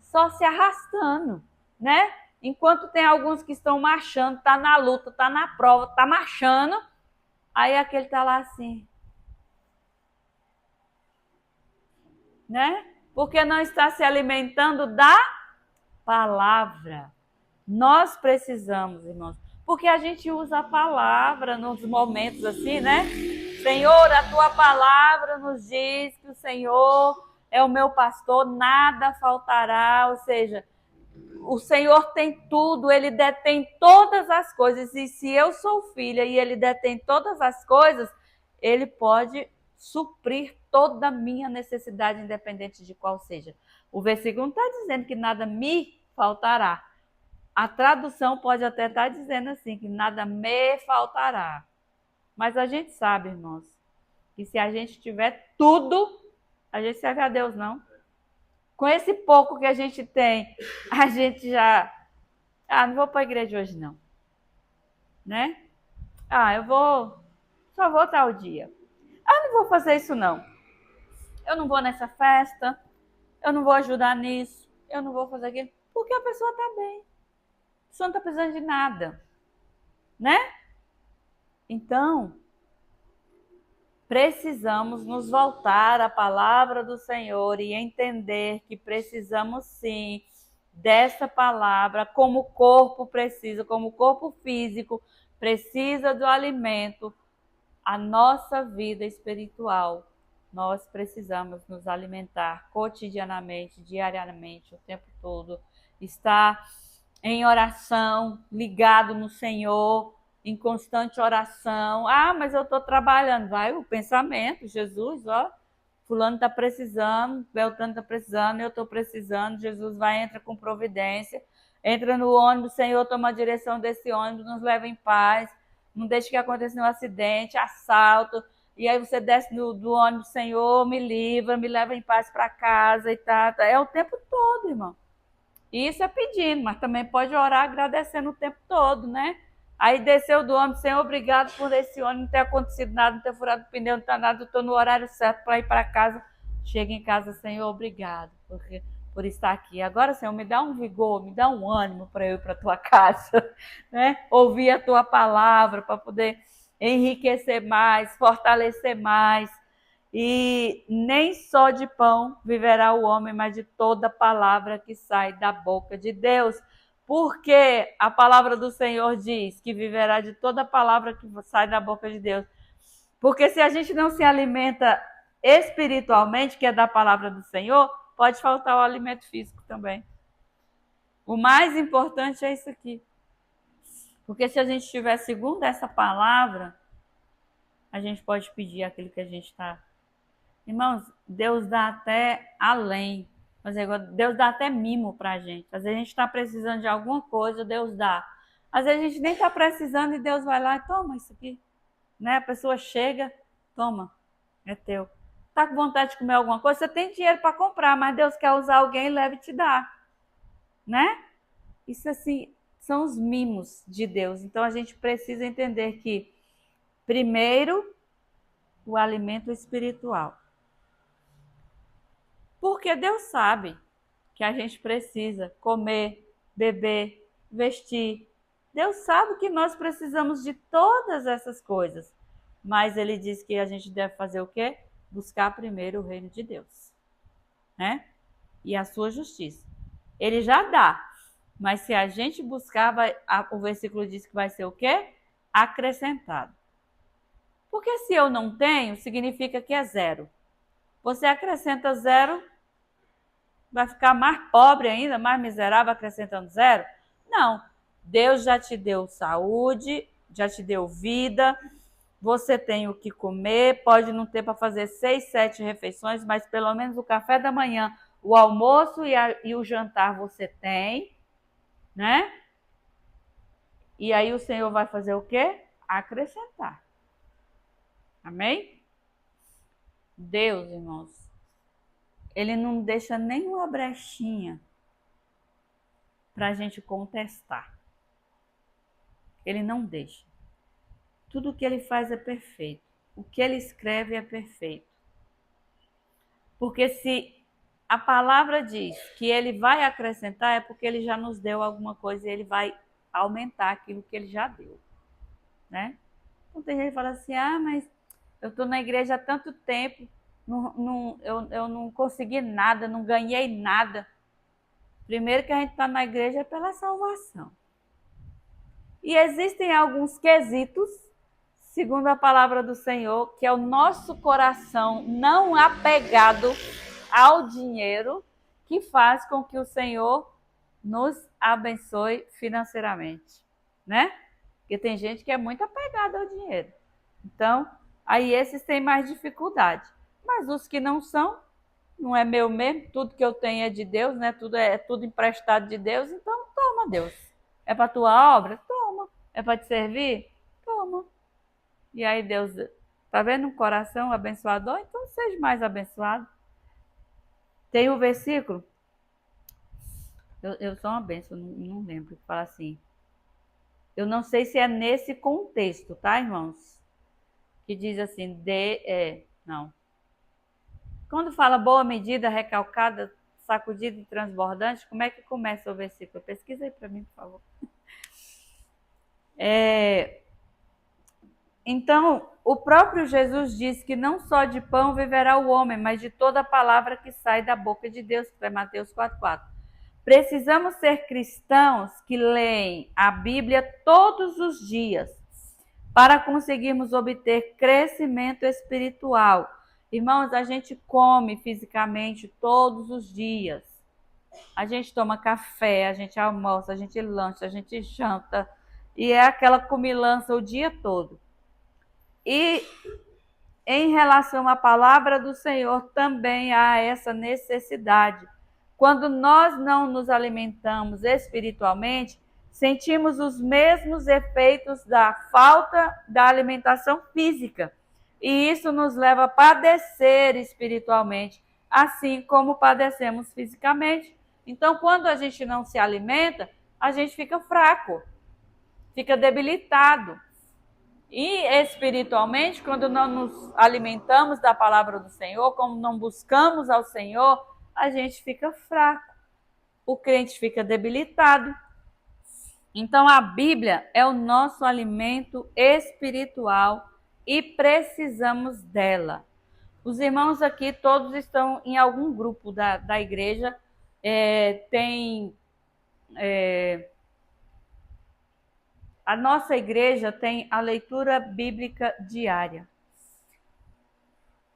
[SPEAKER 1] Só se arrastando, né? Enquanto tem alguns que estão marchando, tá na luta, tá na prova, tá marchando, aí aquele tá lá assim, né? Porque não está se alimentando da palavra. Nós precisamos, irmãos, porque a gente usa a palavra nos momentos assim, né? Senhor, a tua palavra nos diz que o Senhor é o meu pastor, nada faltará, ou seja, o Senhor tem tudo, Ele detém todas as coisas, e se eu sou filha e Ele detém todas as coisas, Ele pode suprir toda a minha necessidade, independente de qual seja. O versículo não está dizendo que nada me faltará. A tradução pode até estar dizendo assim, que nada me faltará. Mas a gente sabe, irmãos, que se a gente tiver tudo, a gente serve a Deus, não. Com esse pouco que a gente tem, a gente já... não vou para a igreja hoje, não. Né? Só vou tal dia. Não vou fazer isso, não. Eu não vou nessa festa, eu não vou ajudar nisso, eu não vou fazer aquilo, porque a pessoa está bem. A pessoa não está precisando de nada, né? Então, precisamos nos voltar à palavra do Senhor e entender que precisamos sim dessa palavra, como o corpo precisa, como o corpo físico precisa do alimento, a nossa vida espiritual. Nós precisamos nos alimentar cotidianamente, diariamente, o tempo todo, estar em oração, ligado no Senhor, em constante oração. Mas eu estou trabalhando. Vai o pensamento, Jesus, fulano está precisando, Beltrano está precisando, eu estou precisando. Jesus vai, entra com providência, entra no ônibus, Senhor, toma a direção desse ônibus, nos leva em paz, não deixe que aconteça nenhum acidente, assalto. E aí você desce do ônibus, Senhor, me livra, me leva em paz para casa e tal. É o tempo todo, irmão. Isso é pedindo, mas também pode orar agradecendo o tempo todo, né? Aí desceu do ônibus, Senhor, obrigado por esse ônibus, não ter acontecido nada, não ter furado o pneu, não ter nada, eu estou no horário certo para ir para casa. Chega em casa, Senhor, obrigado por estar aqui. Agora, Senhor, me dá um vigor, me dá um ânimo para eu ir para a tua casa, né? Ouvir a tua palavra para poder enriquecer mais, fortalecer mais. E nem só de pão viverá o homem, mas de toda palavra que sai da boca de Deus. Porque a palavra do Senhor diz que viverá de toda palavra que sai da boca de Deus. Porque se a gente não se alimenta espiritualmente, que é da palavra do Senhor, pode faltar o alimento físico também. O mais importante é isso aqui. Porque se a gente estiver segundo essa palavra, a gente pode pedir aquilo que a gente está. Irmãos, Deus dá até além. Deus dá até mimo pra gente. Às vezes a gente está precisando de alguma coisa, Deus dá. Às vezes a gente nem está precisando e Deus vai lá e toma isso aqui. Né? A pessoa chega, toma, é teu. Tá com vontade de comer alguma coisa? Você tem dinheiro para comprar, mas Deus quer usar alguém e leva e te dá. Né? Isso assim, são os mimos de Deus. Então a gente precisa entender que, primeiro, o alimento espiritual. Porque Deus sabe que a gente precisa comer, beber, vestir. Deus sabe que nós precisamos de todas essas coisas. Mas Ele diz que a gente deve fazer o quê? Buscar primeiro o reino de Deus, né? E a sua justiça. Ele já dá. Mas se a gente buscar, o versículo diz que vai ser o quê? Acrescentado. Porque se eu não tenho, significa que é zero. Você acrescenta zero, vai ficar mais pobre ainda, mais miserável acrescentando zero? Não. Deus já te deu saúde, já te deu vida, você tem o que comer, pode não ter para fazer 6, 7 refeições, mas pelo menos o café da manhã, o almoço e o jantar você tem, né? E aí o Senhor vai fazer o quê? Acrescentar. Amém? Deus, irmãos, Ele não deixa nenhuma brechinha para a gente contestar. Ele não deixa. Tudo que Ele faz é perfeito. O que Ele escreve é perfeito. Porque se a palavra diz que Ele vai acrescentar, é porque Ele já nos deu alguma coisa e Ele vai aumentar aquilo que Ele já deu, né? Então tem gente que fala assim, mas eu estou na igreja há tanto tempo, eu não consegui nada, não ganhei nada. Primeiro que a gente está na igreja é pela salvação. E existem alguns quesitos, segundo a palavra do Senhor, que é o nosso coração não apegado ao dinheiro, que faz com que o Senhor nos abençoe financeiramente, né? Porque tem gente que é muito apegada ao dinheiro. Então, aí esses têm mais dificuldade. Mas os que não são, não é meu mesmo, tudo que eu tenho é de Deus, né? Tudo emprestado de Deus, então toma, Deus. É para tua obra? Toma. É para te servir? Toma. E aí Deus, tá vendo um coração abençoador? Então seja mais abençoado. Tem o versículo, eu sou uma bênção, não lembro, que fala assim. Eu não sei se é nesse contexto, tá, irmãos? Que diz assim, não. Quando fala boa medida, recalcada, sacudida e transbordante, como é que começa o versículo? Pesquisa aí para mim, por favor. Então, o próprio Jesus diz que não só de pão viverá o homem, mas de toda palavra que sai da boca de Deus, que é Mateus 4,4. Precisamos ser cristãos que leem a Bíblia todos os dias para conseguirmos obter crescimento espiritual. Irmãos, a gente come fisicamente todos os dias. A gente toma café, a gente almoça, a gente lancha, a gente janta. E é aquela comilança o dia todo. E em relação à palavra do Senhor, também há essa necessidade. Quando nós não nos alimentamos espiritualmente, sentimos os mesmos efeitos da falta da alimentação física. E isso nos leva a padecer espiritualmente, assim como padecemos fisicamente. Então, quando a gente não se alimenta, a gente fica fraco, fica debilitado. E espiritualmente, quando não nos alimentamos da palavra do Senhor, como não buscamos ao Senhor, a gente fica fraco. O crente fica debilitado. Então a Bíblia é o nosso alimento espiritual e precisamos dela. Os irmãos aqui todos estão em algum grupo da igreja. A nossa igreja tem a leitura bíblica diária.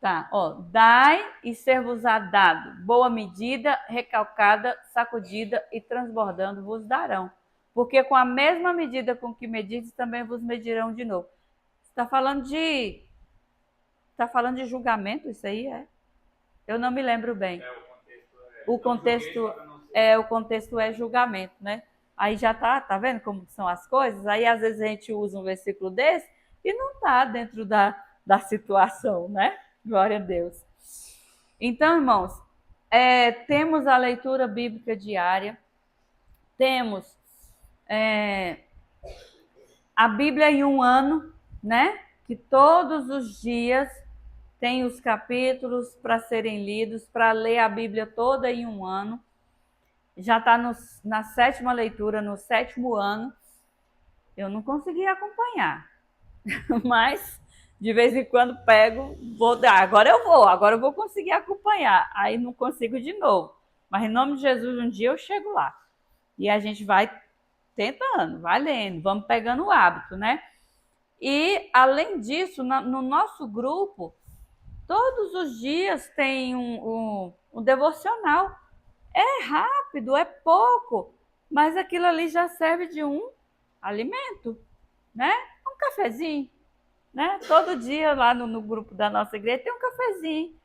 [SPEAKER 1] Tá, ó. Dai e ser-vos-á dado. Boa medida, recalcada, sacudida e transbordando vos darão. Porque com a mesma medida com que medides, também vos medirão de novo. Está falando de julgamento, isso aí é? Eu não me lembro bem. O contexto é julgamento, né? Aí já tá vendo como são as coisas? Aí às vezes a gente usa um versículo desse e não tá dentro da situação, né? Glória a Deus. Então, irmãos, temos a leitura bíblica diária, temos a Bíblia em um ano, né? Que todos os dias tem os capítulos para serem lidos, para ler a Bíblia toda em um ano. Já está na 7ª leitura, no 7º ano. Eu não consegui acompanhar, mas de vez em quando pego, vou dar. Agora eu vou conseguir acompanhar. Aí não consigo de novo. Mas em nome de Jesus, um dia eu chego lá. E a gente vai tentando, vai lendo, vamos pegando o hábito, né? E além disso, no nosso grupo, todos os dias tem um devocional. É rápido, é pouco, mas aquilo ali já serve de um alimento, né? Um cafezinho, né? Todo dia lá no grupo da nossa igreja tem um cafezinho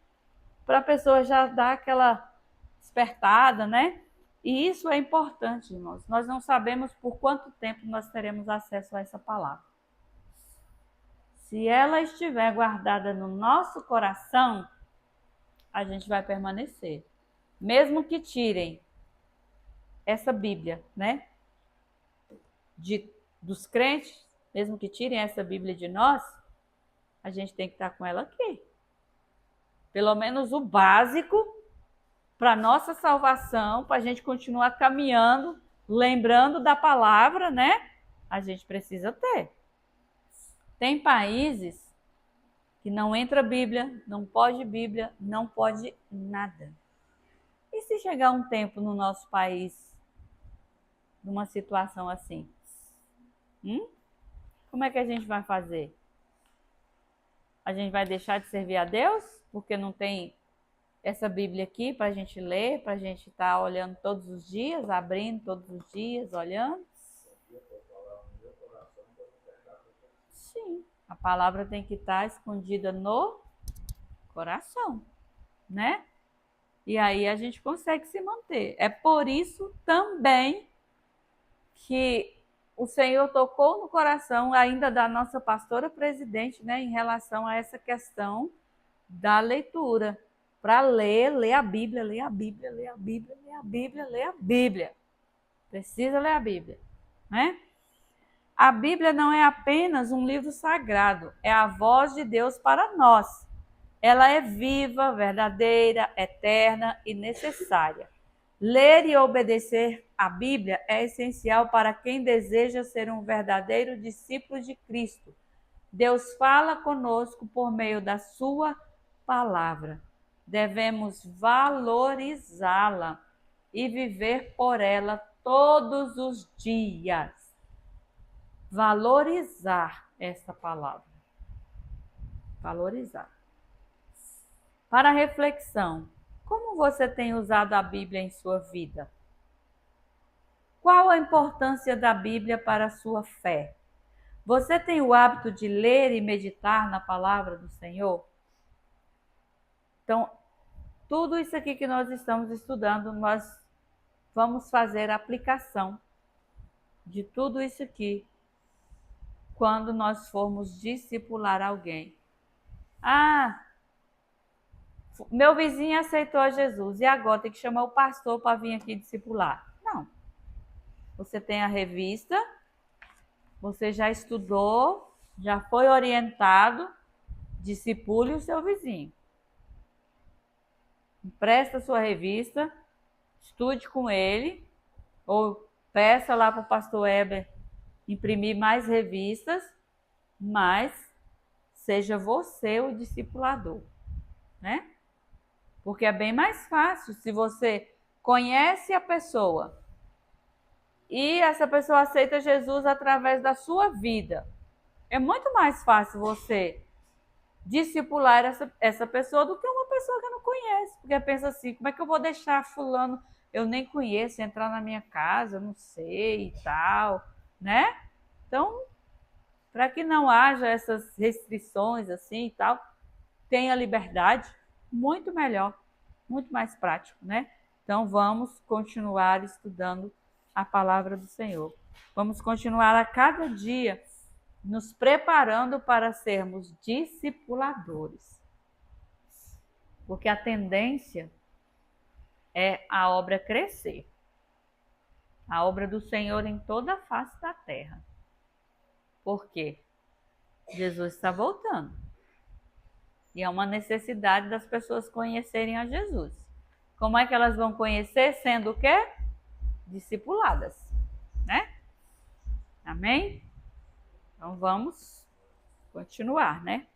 [SPEAKER 1] para a pessoa já dar aquela despertada, né? E isso é importante, irmãos. Nós não sabemos por quanto tempo nós teremos acesso a essa palavra. Se ela estiver guardada no nosso coração, a gente vai permanecer. Mesmo que tirem essa Bíblia, né? Dos crentes, mesmo que tirem essa Bíblia de nós, a gente tem que estar com ela aqui. Pelo menos o básico para nossa salvação, para a gente continuar caminhando, lembrando da palavra, né? A gente precisa ter. Tem países que não entra Bíblia, não pode nada. E se chegar um tempo no nosso país, numa situação assim? Como é que a gente vai fazer? A gente vai deixar de servir a Deus porque não tem essa Bíblia aqui para a gente ler, para a gente estar olhando todos os dias, abrindo todos os dias, olhando? Sim, a palavra tem que estar escondida no coração, né? E aí a gente consegue se manter. É por isso também que o Senhor tocou no coração ainda da nossa pastora presidente, né, em relação a essa questão da leitura. Para ler a Bíblia, ler a Bíblia, ler a Bíblia, ler a Bíblia, ler a Bíblia. Precisa ler a Bíblia, né? A Bíblia não é apenas um livro sagrado, é a voz de Deus para nós. Ela é viva, verdadeira, eterna e necessária. Ler e obedecer a Bíblia é essencial para quem deseja ser um verdadeiro discípulo de Cristo. Deus fala conosco por meio da sua palavra. Devemos valorizá-la e viver por ela todos os dias. Valorizar essa palavra. Valorizar. Para reflexão, como você tem usado a Bíblia em sua vida? Qual a importância da Bíblia para a sua fé? Você tem o hábito de ler e meditar na palavra do Senhor? Então, tudo isso aqui que nós estamos estudando, nós vamos fazer aplicação de tudo isso aqui quando nós formos discipular alguém. Meu vizinho aceitou a Jesus e agora tem que chamar o pastor para vir aqui discipular. Não. Você tem a revista, você já estudou, já foi orientado, discipule o seu vizinho. Empresta a sua revista, estude com ele, ou peça lá para o pastor Heber imprimir mais revistas, mas seja você o discipulador. né? Porque é bem mais fácil se você conhece a pessoa e essa pessoa aceita Jesus através da sua vida. É muito mais fácil você discipular essa pessoa do que uma pessoa que não conhece. Porque pensa assim, como é que eu vou deixar fulano, eu nem conheço, entrar na minha casa, eu não sei e tal, né? Então, para que não haja essas restrições assim e tal, tenha liberdade, muito melhor, muito mais prático, né? Então, vamos continuar estudando a palavra do Senhor. Vamos continuar a cada dia nos preparando para sermos discipuladores. Porque a tendência é a obra crescer. A obra do Senhor em toda a face da terra. Por quê? Jesus está voltando. E é uma necessidade das pessoas conhecerem a Jesus. Como é que elas vão conhecer? Sendo o quê? Discipuladas, né? Amém? Então vamos continuar, né?